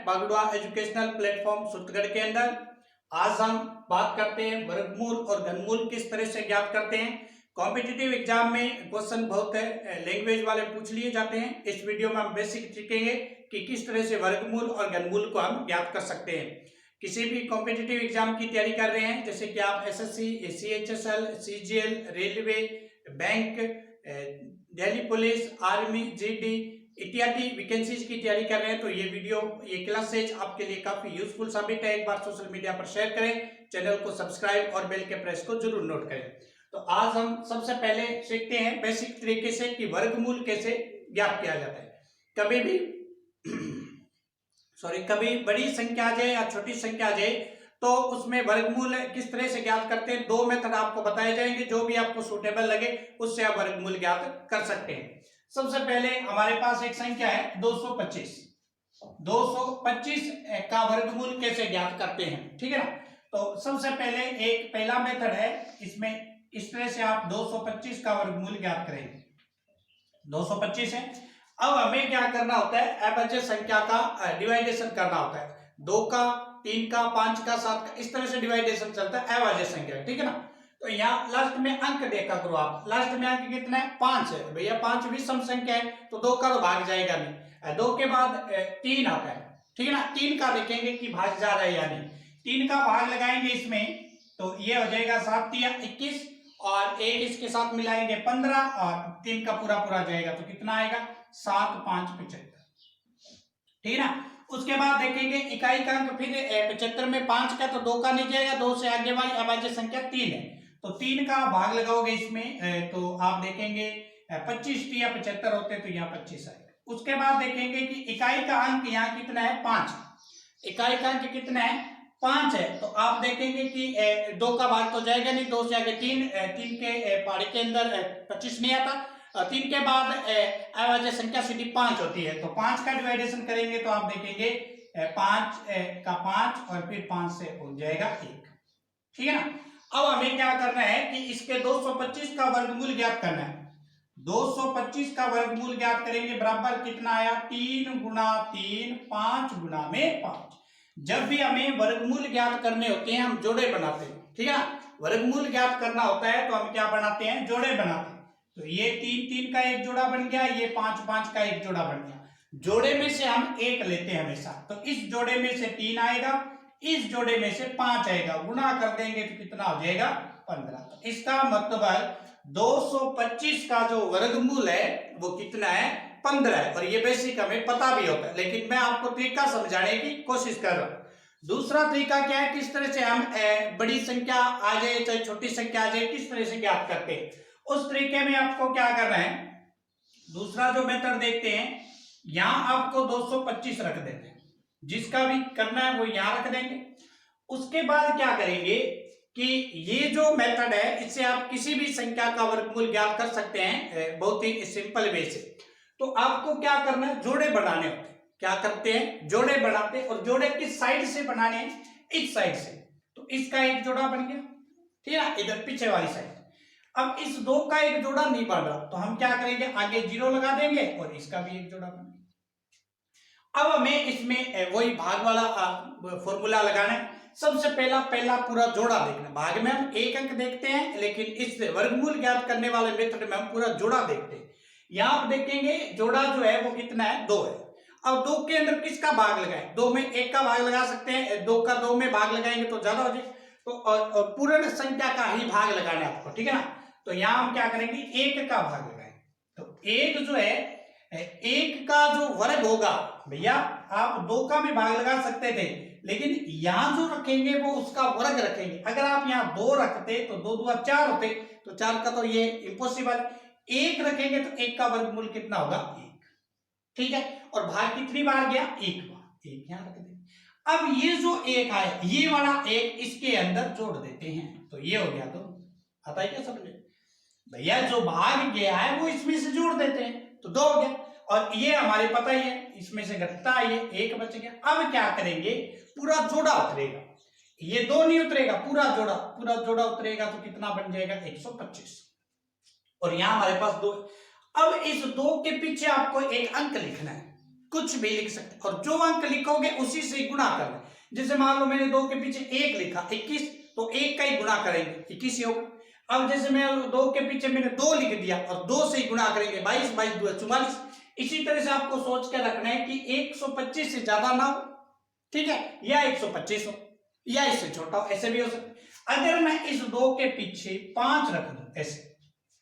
बागड़ुआ educational platform Suratgarh के अंदर। आज हम बात करते हैं वर्गमूल और घनमूल किस तरह से ज्ञात करते हैं। कॉम्पिटिटिव एग्जाम में क्वेश्चन बहुत लैंग्वेज वाले पूछ लिए जाते हैं। इस वीडियो में हम बेसिक सीखेंगे कि किस तरह से वर्गमूल और घनमूल को हम ज्ञात कर सकते हैं। किसी भी कॉम्पिटिटिव एग्जाम की तैयारी कर रहे हैं, जैसे कि आप SSC, CHSL, CGL, railway, bank, Delhi police, army, GD इत्यादि वैकेंसीज की तैयारी कर रहे हैं, तो ये क्लासेज आपके लिए काफी यूजफुल साबित है। एक बार सोशल मीडिया पर शेयर करें, चैनल को सब्सक्राइब और बेल के प्रेस को जरूर नोट करें। तो आज हम सबसे पहले सीखते हैं बेसिक तरीके से कि वर्गमूल कैसे ज्ञात किया जाता है। कभी बड़ी संख्या आ जाए या छोटी संख्या आ जाए तो उसमें वर्गमूल किस तरह से ज्ञात करते हैं। दो मेथड आपको बताए जाएंगे, जो भी आपको सूटेबल लगे उससे आप वर्गमूल ज्ञात कर सकते हैं। सबसे पहले हमारे पास एक संख्या है 225। 225 का वर्गमूल कैसे ज्ञात करते हैं, ठीक है ना। तो सबसे पहले एक पहला मेथड है, इसमें इस तरह से आप 225 का वर्गमूल ज्ञात करेंगे। 225 है। अब हमें क्या करना होता है, अभाज्य संख्या का डिवाइडेशन करना होता है। 2 का, 3 का, 5 का, 7 का, इस तरह से डिवाइडेशन चलता है अभाज्य संख्या, ठीक है ना। तो यहाँ लास्ट में अंक देखा करो आप, लास्ट में अंक कितना है, 5 है। भैया 5 विषम संख्या है तो 2 का तो भाग जाएगा नहीं। 2 के बाद 3 आता है, ठीक है ना। 3 का देखेंगे कि भाग जा रहा है या नहीं। 3 का भाग लगाएंगे इसमें तो ये हो जाएगा 7 तिया 21 और 1 इसके साथ मिलाएंगे 15 और 3 का पूरा जाएगा तो कितना आएगा, 7 5 75, ठीक है ना। उसके बाद देखेंगे इकाई का अंक, फिर 75 में 5 का तो 2 का नहीं जाएगा, 2 से आगे वाली अभाज्य संख्या 3 है तो 3 का भाग लगाओगे इसमें तो आप देखेंगे 25 या 75 होते तो यहाँ 25 आएगा। उसके बाद देखेंगे कि इकाई का अंक यहाँ कितना है, 5। इकाई का अंक कितना है, 5 है। तो आप देखेंगे कि 2 का भाग तो जाएगा नहीं, 2 से आगे 3 के पहाड़ी के अंदर 25 नहीं आता। 3 के बाद अभाज्य संख्या सीधी 5 होती है तो 5 का डिवाइडेशन करेंगे तो आप देखेंगे 5 का 5 और फिर 5 से हो जाएगा 1, ठीक है ना। अब हमें क्या करना है कि इसके 225 का वर्गमूल ज्ञात करना है। 225 का वर्गमूल ज्ञात करेंगे, बराबर कितना आया, 3 गुणा 3, 5 गुणा में 5। जब भी हमें वर्गमूल ज्ञात करने होते हैं हम जोड़े बनाते हैं, ठीक है ना। वर्गमूल ज्ञात करना होता है तो हम क्या बनाते हैं, जोड़े बनाते हैं। तो ये 3 3 का एक जोड़ा बन गया, ये 5 5 का एक जोड़ा बन गया। जोड़े में से हम 1 लेते हैं हमेशा, तो इस जोड़े में से 3 आएगा, इस जोड़े में से 5 आएगा, गुणा कर देंगे तो कितना हो जाएगा, 15। तो इसका मतलब है 225 का जो वर्गमूल है वो कितना है, 15 है। और ये बेसिक हमें पता भी होता है, लेकिन मैं आपको तरीका समझाने की कोशिश कर रहा हूं। दूसरा तरीका क्या है, किस तरह से हम बड़ी संख्या आ जाए चाहे छोटी संख्या आ जाए किस तरह से ज्ञात करते हैं, उस तरीके में आपको क्या करना है। दूसरा जो मेथड देखते हैं, यहां आपको 225 रख देते हैं, जिसका भी करना है वो यहां रख देंगे। उसके बाद क्या करेंगे कि ये जो मेथड है इससे आप किसी भी संख्या का वर्गमूल ज्ञात कर सकते हैं बहुत ही सिंपल वे से। तो आपको क्या करना है, जोड़े बनाने होते हैं। क्या करते हैं, जोड़े बनाते हैं। और जोड़े किस साइड से बनाने हैं, इस साइड से। तो इसका एक जोड़ा बन गया, ठीक है, इधर पीछे वाली साइड। अब इस 2 का एक जोड़ा नहीं बन रहा तो हम क्या करेंगे, आगे 0 लगा देंगे और इसका भी एक जोड़ा बन गया। अब हमें इसमें वही भाग वाला फॉर्मूला लगाना है। सबसे पहला पूरा जोड़ा देखना। भाग में हम एक अंक देखते हैं, लेकिन इस वर्गमूल ज्ञात करने वाले मेथड में हम पूरा जोड़ा देखते हैं। यहां आप देखेंगे जोड़ा जो है वो कितना है, 2 है। अब 2 के अंदर किसका भाग लगाएं, 2 में 1 का भाग लगा सकते हैं, 2 का 2 में भाग लगाएंगे तो ज्यादा हो जाए, तो पूर्ण संख्या का ही भाग लगाना है आपको, ठीक है ना। तो यहां हम क्या करेंगे, 1 का भाग लगाएंगे। तो 1 जो है, 1 का जो वर्ग होगा, भैया आप 2 का भी भाग लगा सकते थे, लेकिन यहां जो रखेंगे वो उसका वर्ग रखेंगे। अगर आप यहाँ 2 रखते तो 2 दूना 4 होते, तो 4 का तो ये इम्पॉसिबल है। 1 रखेंगे तो 1 का वर्गमूल कितना होगा, 1, ठीक है। और भाग कितनी बार गया, 1 बार, 1 यहां रख देंगे। अब ये जो 1 आया, ये वाला 1 इसके अंदर जोड़ देते हैं तो ये हो गया। तो आता है क्या समझे, भैया जो भाग गया है वो इसमें से जोड़ देते हैं तो 2 हो गया। और ये हमारे पता ही है, इसमें से घटता है, ये 1 बच गया। अब क्या करेंगे, पूरा जोड़ा उतरेगा, ये 2 नहीं उतरेगा, पूरा जोड़ा उतरेगा तो कितना बन जाएगा, 125। और यहां हमारे पास 2। अब इस 2 के पीछे आपको एक अंक लिखना है। कुछ भी लिख सकते हैं, और जो अंक लिखोगे उसी से गुणा करना। जैसे मान लो मैंने 2 के पीछे 1 लिखा 21, तो 1 का ही गुणा करेंगे 21 ही होगा। अब जैसे मैं 2 के पीछे मैंने 2 लिख दिया और 2 से ही गुणा करेंगे 22, 22 2 44। इसी तरह से आपको सोच के रखना है कि 125 से ज्यादा ना हो, ठीक है, या 125 हो या इससे छोटा हो, ऐसे भी हो सकता। अगर मैं इस 2 के पीछे 5 रख दूं, ऐसे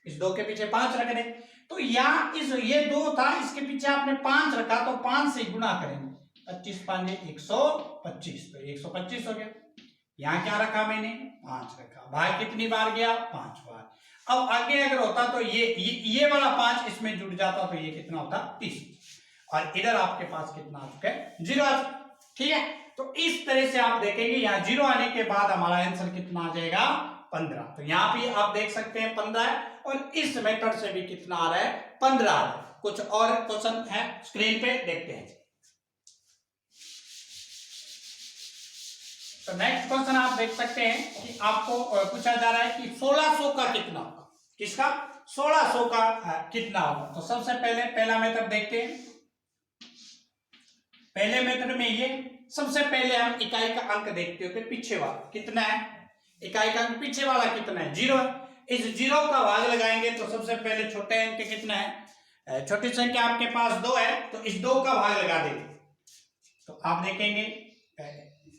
इस 2 के पीछे 5 रख दे, तो यहाँ इस ये 2 था, इसके पीछे आपने 5 रखा, तो 5 से गुणा करेंगे, 25 5 125, तो 125 हो गया। यहाँ क्या रखा मैंने, 5 रखा, भाग कितनी बार गया, 5 बार। अब आगे अगर होता तो ये वाला 5 इसमें जुड़ जाता, तो ये कितना होता, 30, और इधर आपके पास कितना आ चुका है, 0 आ चुका, ठीक है। तो इस तरह से आप देखेंगे यहाँ 0 आने के बाद हमारा आंसर कितना आ जाएगा, 15। तो यहाँ भी आप देख सकते हैं 15 है, और इस मेथड से भी कितना आ रहा है, 15 आ रहा है। कुछ और क्वेश्चन है स्क्रीन पे, देखते हैं। तो नेक्स्ट क्वेश्चन आप देख सकते हैं कि आपको पूछा जा रहा है कि 1600 का कितना होगा, किसका, 1600 का कितना होगा। तो सबसे पहले पहला मेथड देखते हैं। पहले मेथड में ये सबसे पहले हम इकाई का अंक देखते होते, पीछे वाला कितना है, इकाई का अंक पीछे वाला कितना है, 0 है। इस 0 का भाग लगाएंगे तो सबसे पहले छोटे अंक कितना है, छोटी संख्या आपके पास 2 है, तो इस 2 का भाग लगा देंगे, तो आप देखेंगे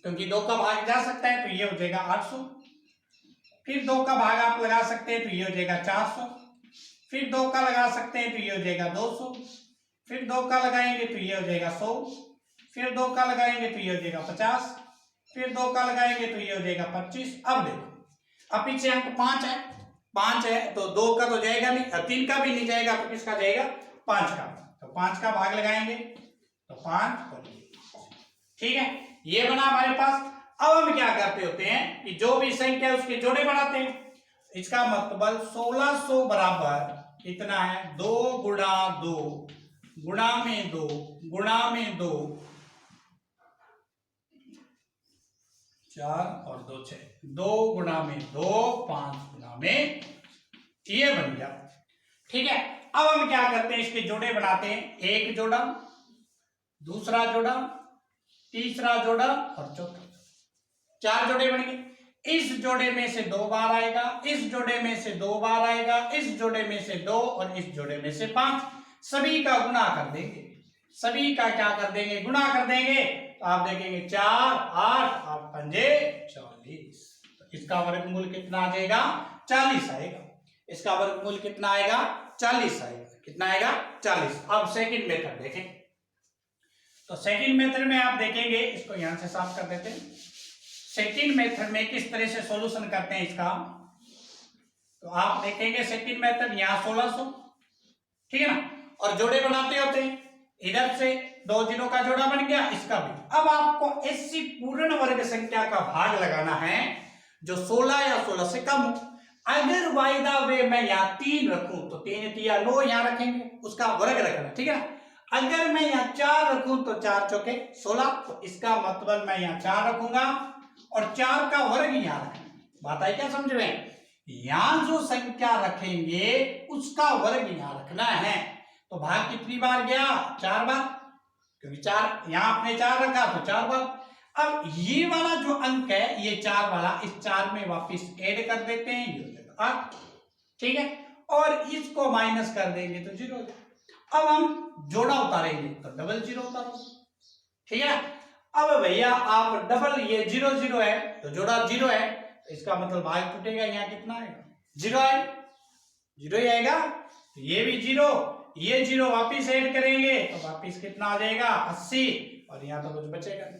क्योंकि 2 का भाग जा सकता है, तो ये हो जाएगा 800। फिर 2 का भाग आप लगा सकते हैं, तो ये हो जाएगा 400। फिर 2 का लगा सकते हैं, तो ये हो जाएगा 200। फिर 2 का लगाएंगे तो ये हो जाएगा 100। फिर 2 का लगाएंगे तो ये हो जाएगा 50। फिर 2 का लगाएंगे तो ये हो जाएगा 25। अब देखो, अब पीछे अंक 5 है, 5 है, तो 2 का तो जाएगा नहीं, 3 का भी नहीं जाएगा, तो किसका जाएगा, 5 का। तो 5 का भाग लगाएंगे तो 5 और ये, ठीक है, ये बना हमारे पास। अब हम क्या करते होते हैं कि जो भी संख्या है उसके जोड़े बनाते हैं। इसका मतलब 1600 बराबर कितना है, 2 गुणा 2 गुणा में 2 गुणा में 2, 4 और 2 6, 2 गुणा में 2 5 गुणा में, ये बन गया, ठीक है। अब हम क्या करते हैं, इसके जोड़े बनाते हैं। एक जोड़ा, दूसरा जोड़ा, तीसरा जोड़ा और चौथा, 4 जोड़े बन गए। इस जोड़े में से 2 बार आएगा, इस जोड़े में से 2 बार आएगा, इस जोड़े में से 2 और इस जोड़े में से 5। सभी का गुणा कर देंगे, सभी का क्या कर देंगे, गुणा कर देंगे। तो आप देखेंगे 4 8 8 पंजे 40, तो इसका वर्गमूल कितना आ जाएगा, 40 आएगा। इसका वर्गमूल कितना आएगा, 40 आएगा। कितना आएगा, 40। अब सेकंड मेथड देखें। तो सेकंड मेथड में आप देखेंगे, इसको यहां से साफ कर देते हैं। सेकंड मेथड में किस तरह से सॉल्यूशन करते हैं इसका, तो आप देखेंगे सेकंड मेथड यहां 1600, ठीक है ना, और जोड़े बनाते होते हैं। इधर से 2 जीरो का जोड़ा बन गया, इसका भी। अब आपको ऐसी पूर्ण वर्ग संख्या का भाग लगाना है जो 16 या 16 से कम हो। अगर वायदा वे मैं यहाँ 3 रखूं तो 3 या 9 यहाँ रखेंगे, उसका वर्ग रखना, ठीक है ना। अगर मैं यहाँ 4 रखूं तो 4 चौके 16, तो इसका मतलब मैं यहाँ 4 रखूंगा और 4 का वर्ग यहाँ रखेंगे। बात आई क्या, समझ रहे हैं। यहाँ जो संख्या रखेंगे उसका वर्ग यहाँ रखना है। तो भाग कितनी बार गया, 4 बार, क्योंकि 4 यहाँ आपने 4 रखा तो 4 बार। अब ये वाला जो अंक है, ये 4 वाला, इस 4 में वापस ऐड कर देते हैं, ये हो जाएगा 8, ठीक है, और इसको माइनस कर देंगे तो 0 हो जाएगा। अब हम जोड़ा उतारेंगे तो डबल 0 उतारो, ठीक है। अब भैया आप डबल, ये 0 0 है तो जोड़ा 0 है, तो इसका मतलब भाग टूटेगा, यहाँ कितना आएगा, 0 आएगा, 0 ही आएगा। तो ये भी 0, ये 0 वापिस ऐड करेंगे तो वापिस कितना आ जाएगा, 80, और यहाँ तो कुछ बचेगा नहीं।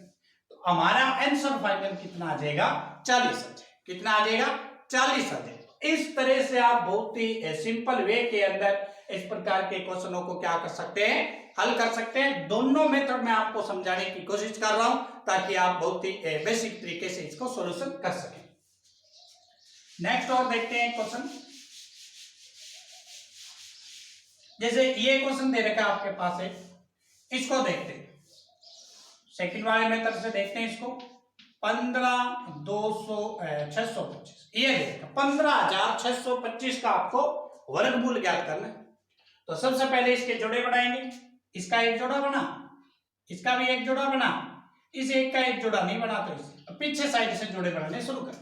तो हमारा आंसर फाइनल कितना आ जाएगा, 40 आ जाएगा। कितना आ जाएगा, 40 आ जाएगा। इस तरह से आप बहुत ही सिंपल वे के अंदर इस प्रकार के क्वेश्चनों को क्या कर सकते हैं, हल कर सकते हैं। दोनों मेथड में आपको समझाने की कोशिश कर रहा हूं ताकि आप बहुत ही बेसिक तरीके से इसको सॉल्यूशन कर सकें। नेक्स्ट और देखते हैं क्वेश्चन। जैसे ये क्वेश्चन दे रखा आपके पास है, इसको देखते हैं। सेकंड वाले मेथड से देखते हैं इसको। 15,200,625 ये देखा, 15,625 का आपको वर्गमूल ज्ञात करना है। तो सबसे पहले इसके जोड़े बनाएंगे। इसका एक जोड़ा बना, इसका भी एक जोड़ा बना, इस एक का एक जोड़ा नहीं बना, तो इस पीछे साइड से जोड़े बनाने शुरू कर।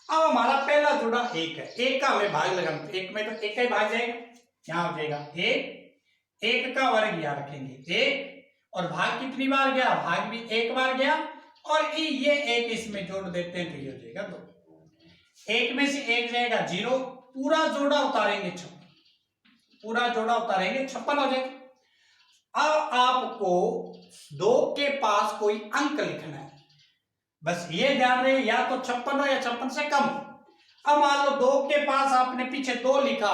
अब हमारा पहला जोड़ा एक है, एक का हमें भाग लगाना, एक में तो एक का ही भाग जाएगा, यहाँ हो जाएगा एक, एक का वर्ग यहाँ रखेंगे एक, और भाग कितनी बार गया, भाग भी एक बार गया, और ये एक इसमें जोड़ देते हैं तो ये हो जाएगा 2। एक में से एक जाएगा 0, पूरा जोड़ा उतारेंगे 56, पूरा जोड़ा उतारेंगे 56 हो जाएगा। अब आपको 2 के पास कोई अंक लिखना है, बस ये ध्यान रहे या तो 56 हो या 56 से कम। अब मान लो 2 के पास आपने पीछे 2 लिखा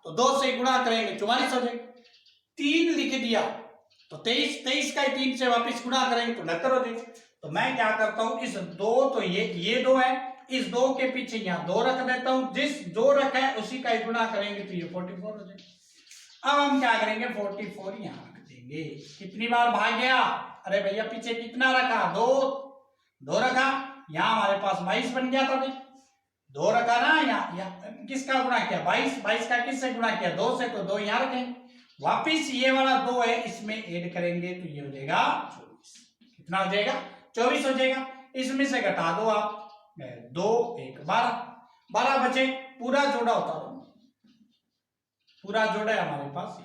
तो 2 से गुणा करेंगे 44 हो जाएगा। 3 लिख दिया तो 23, 23 का 3 से वापस गुणा करेंगे तो 69 हो जाएगा। तो मैं क्या करता हूं, इस 2 तो ये 2 है, इस 2 के पीछे यहाँ 2 रख देता हूं, जिस 2 रखा है उसी का गुणा करेंगे तो ये 44 हो जाएगा। अब हम क्या करेंगे, 44 यहाँ रख देंगे। कितनी बार भाग गया, अरे भैया पीछे कितना रखा, 2 रखा, यहाँ हमारे पास 22 बन गया था भाई, 2 रखा ना, यहाँ किसका गुणा किया, 22 का किससे गुणा किया, 2 से, तो 2 यहाँ रखेंगे, वापिस ये वाला 2 है इसमें ऐड करेंगे तो ये हो जाएगा 24। कितना हो जाएगा, 24 हो जाएगा। इसमें से घटा दो आप, 2 1 12 बचे, पूरा जोड़ा उतारो, पूरा जोड़ा है हमारे पास,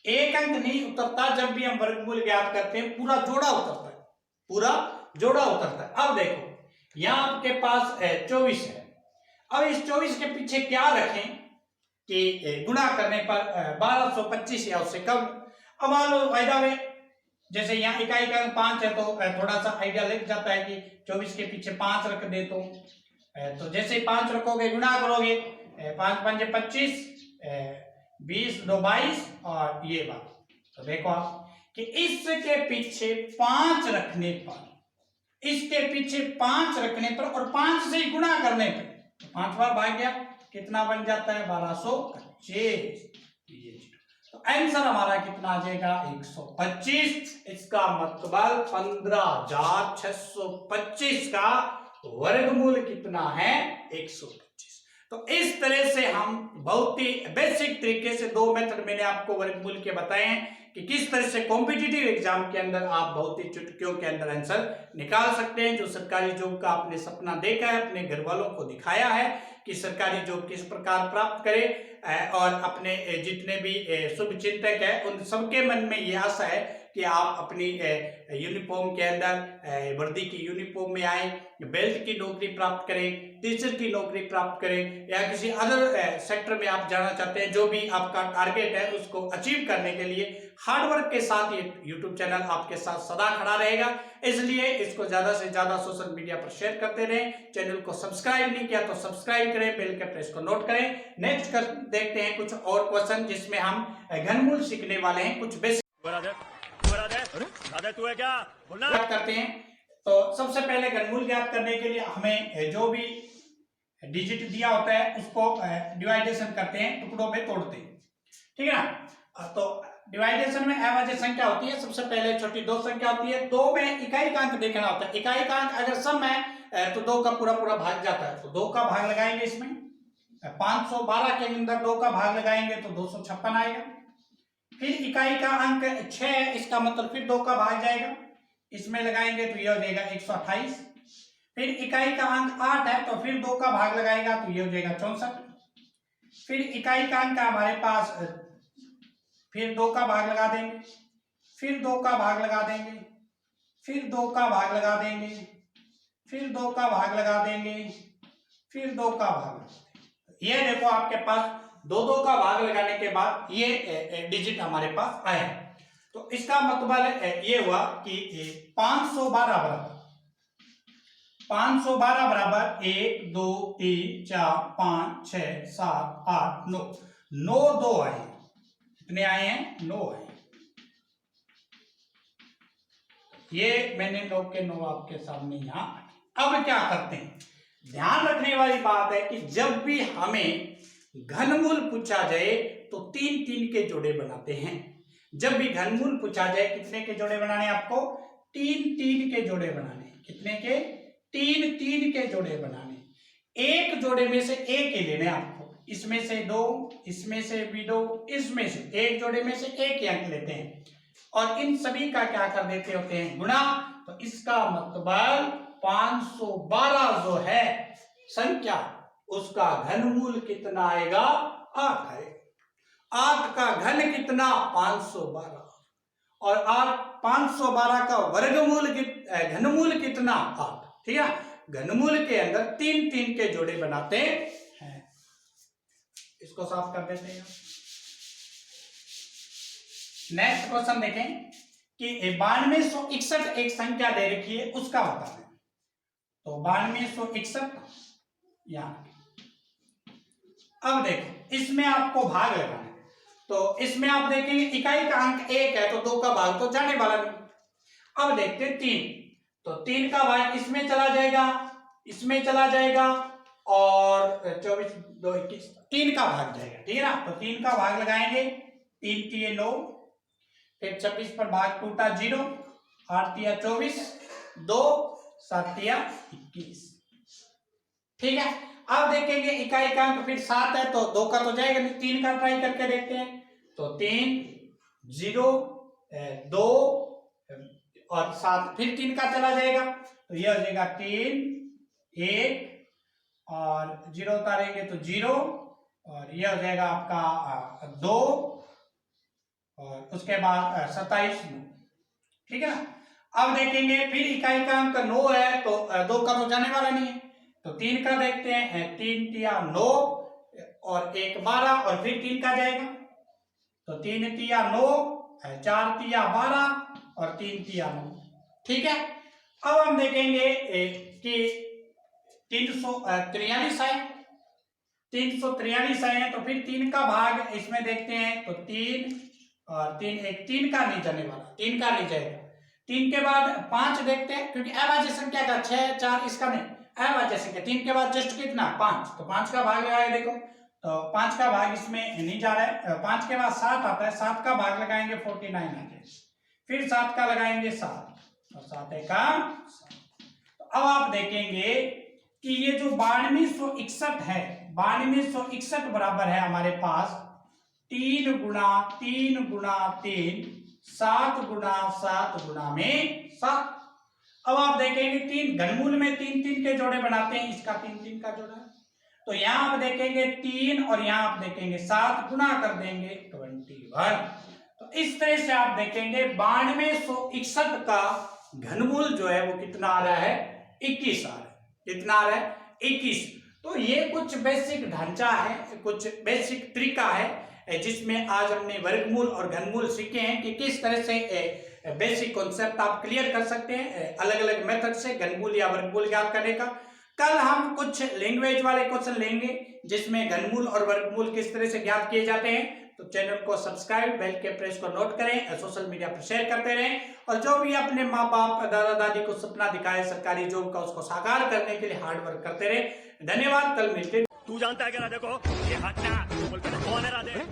एक अंक नहीं उतरता जब भी हम वर्गमूल ज्ञात करते हैं, पूरा जोड़ा उतरता है, पूरा जोड़ा उतरता है। अब देखो यहाँ आपके पास 24 है, अब इस 24 के पीछे क्या रखें कि गुणा करने पर 1225 या उससे कम। अब मान लो फायदा में जैसे यहाँ इकाई का 5 है तो थोड़ा सा आइडिया लग जाता है कि 24 के पीछे 5 रख दे तो जैसे 5 रखोगे गुणा करोगे, 5 5 25, 20 2 22 और ये बात। तो देखो आप कि इसके पीछे 5 रखने पर, इसके पीछे 5 रखने पर और 5 से गुणा करने पर 5 बार भाग गया, कितना बन जाता है 1225। तो आंसर हमारा कितना आ जाएगा 125। इसका मतलब 15,625 का वर्गमूल कितना है 125। तो इस तरह से हम बहुत ही बेसिक तरीके से 2 मेथड मैंने आपको वर्गमूल के बताए हैं कि किस तरह से कॉम्पिटिटिव एग्जाम के अंदर आप बहुत ही चुटकियों के अंदर आंसर निकाल सकते हैं। जो सरकारी जॉब का आपने सपना देखा है, अपने घर वालों को दिखाया है कि सरकारी जॉब किस प्रकार प्राप्त करें, और अपने जितने भी शुभ चिंतक है उन सबके मन में यह आशा है कि आप अपनी यूनिफॉर्म के अंदर वर्दी की यूनिफॉर्म में आए, बेल्ट की नौकरी प्राप्त करें, टीचर की नौकरी प्राप्त करें, या किसी अदर सेक्टर में आप जाना चाहते हैं, जो भी आपका टारगेट है उसको अचीव करने के लिए हार्डवर्क के साथ ये यूट्यूब चैनल आपके साथ सदा खड़ा रहेगा। इसलिए इसको ज्यादा से ज्यादा सोशल मीडिया पर शेयर करते रहें। चैनल को सब्सक्राइब नहीं किया तो सब्सक्राइब करें, बेल के प्रेस को नोट करें। नेक्स्ट देखते हैं कुछ और क्वेश्चन जिसमें हम घनमूल सीखने वाले हैं, कुछ बेसिक तू है क्या बोलना करते हैं। तो सबसे पहले घनमूल ज्ञात करने के लिए हमें जो भी डिजिट दिया होता है उसको डिवाइडेशन करते हैं, टुकड़ों में तोड़ते हैं, ठीक है ना। तो डिवाइडेशन में अभाज्य संख्या होती है, सबसे पहले छोटी 2 संख्या होती है, 2 में इकाई का अंक देखना होता है। इकाई का अंक अगर सम है तो 2 का पूरा भाग जाता है, तो 2 का भाग लगाएंगे इसमें, 512 के अंदर 2 का भाग लगाएंगे तो 256 आएगा। फिर इकाई का अंक 6 है, इसका मतलब फिर 2 का भाग जाएगा, इसमें लगाएंगे तो यह हो जाएगा 128। फिर इकाई का अंक 8 है तो फिर 2 का भाग लगाएगा तो यह हो जाएगा 64। फिर इकाई का अंक हमारे पास, फिर 2 का भाग लगा देंगे, फिर 2 का भाग लगा देंगे, फिर 2 का भाग लगा देंगे, फिर 2 का भाग लगा देंगे, फिर 2 का भाग। ये देखो आपके पास 2 का भाग लगाने के बाद ये डिजिट हमारे पास आए। तो इसका मतलब ये हुआ कि 512 बराबर 1 2 3 4 5 6 7 8 9, 9 2 आए। कितने आए हैं 9 आए। ये मैंने 9 के 9 आपके सामने यहां। अब क्या करते हैं, ध्यान रखने वाली बात है कि जब भी हमें घनमूल पूछा जाए तो 3 के जोड़े बनाते हैं। जब भी घनमूल पूछा जाए कितने के जोड़े बनाने, आपको 3 के जोड़े बनाने। कितने के 3 के जोड़े बनाने। एक जोड़े में से एक ही लेने आपको, इसमें से 2, इसमें से भी 2, इसमें से एक जोड़े में से एक ही अंक लेते हैं। और इन सभी का क्या कर देते होते हैं, गुणा। तो इसका मतलब 512 जो है संख्या, उसका घनमूल कितना आएगा, 8 है। 8 का घन कितना, 512, और 512 का वर्गमूल घनमूल कितना, 8। ठीक है, घनमूल के अंदर 3 3 के जोड़े बनाते हैं। इसको साफ कर देते हैं। नेक्स्ट क्वेश्चन देखें कि 9261 एक संख्या दे रखी है, उसका बताना है। तो 9261 यहां, अब देखो इसमें आपको भाग लगाना है। तो इसमें आप देखेंगे इकाई का अंक 1 है, तो 2 का भाग तो जाने वाला नहीं। अब देखते हैं 3, तो 3 का भाग इसमें चला जाएगा, इसमें चला जाएगा, और 24 2 21 3 का भाग जाएगा। ठीक है ना, तो 3 का भाग लगाएंगे, 3 3 9, फिर 26 पर भाग टूटा 0, 8 3 24, 2 7 3 21। ठीक है, अब देखेंगे इकाई का अंक फिर 7 है, तो 2 का तो जाएगा नहीं, 3 का ट्राई करके देखते हैं। तो 3 0 2 और 7, फिर 3 का चला जाएगा, तो यह हो जाएगा 3 1 और 0 उतारेंगे तो 0, और यह हो जाएगा आपका 2 और उसके बाद 27 9। ठीक है ना, अब देखेंगे फिर इकाई का अंक 9 है, तो 2 का तो जाने वाला नहीं है, तो 3 का देखते हैं, 3 3 9 और 1 12, और फिर 3 का जाएगा, तो 3 3 9, 4 3 12 और 3 3 9। ठीक है, अब हम देखेंगे कि 343 है, 343 है, तो फिर 3 का भाग इसमें देखते हैं, तो 3 और 3 1, 3 का नहीं जाने वाला, 3 का नहीं जाएगा। 3 के बाद 5 देखते हैं, क्योंकि अभाज्य संख्या का 6 4 इसका नहीं, अभाज्य संख्या 3 के बाद जस्ट कितना 5, तो 5 का भाग लगाए, देखो तो 5 का भाग इसमें नहीं जा रहा है। 5 के बाद 7 आता है, 7 का भाग लगाएंगे 49 आ जाए, फिर 7 का लगाएंगे 7 और 7 का 7। तो अब आप देखेंगे कि ये जो 9261 है, 9261 बराबर है हमारे पास 3 गुणा 3 गुणा 3, 7 गुणा 7 गुणा में 7। अब आप देखेंगे 3 घनमूल में 3 3 के जोड़े बनाते हैं, इसका 3 3 का जोड़ा है, तो यहां आप देखेंगे 3 और यहां आप देखेंगे 7, गुणा कर देंगे 21। तो इस तरह से आप देखेंगे 9261 का घनमूल जो है वो कितना आ रहा है, 21 आ रहा है। कितना आ रहा है, 21। तो ये कुछ बेसिक ढांचा है, कुछ बेसिक तरीका है जिसमें आज हमने वर्गमूल और घनमूल सीखे हैं कि किस तरह से बेसिक कॉन्सेप्ट आप क्लियर कर सकते हैं अलग अलग मेथड से घनमूल या वर्गमूल ज्ञात करने का। कल हम कुछ लैंग्वेज वाले क्वेश्चन लेंगे जिसमें घनमूल और वर्गमूल किस तरह से ज्ञात किए जाते हैं। तो चैनल को सब्सक्राइब, बेल के प्रेस को नोट करें, सोशल मीडिया पर शेयर करते रहें, और जो भी अपने माँ बाप दादा दादी को सपना दिखाए सरकारी जॉब का, उसको साकार करने के लिए हार्ड वर्क करते रहे। धन्यवाद, कल मिलते। तू जानता है क्या राधे को? ये हटना बोलते कौन है राधे?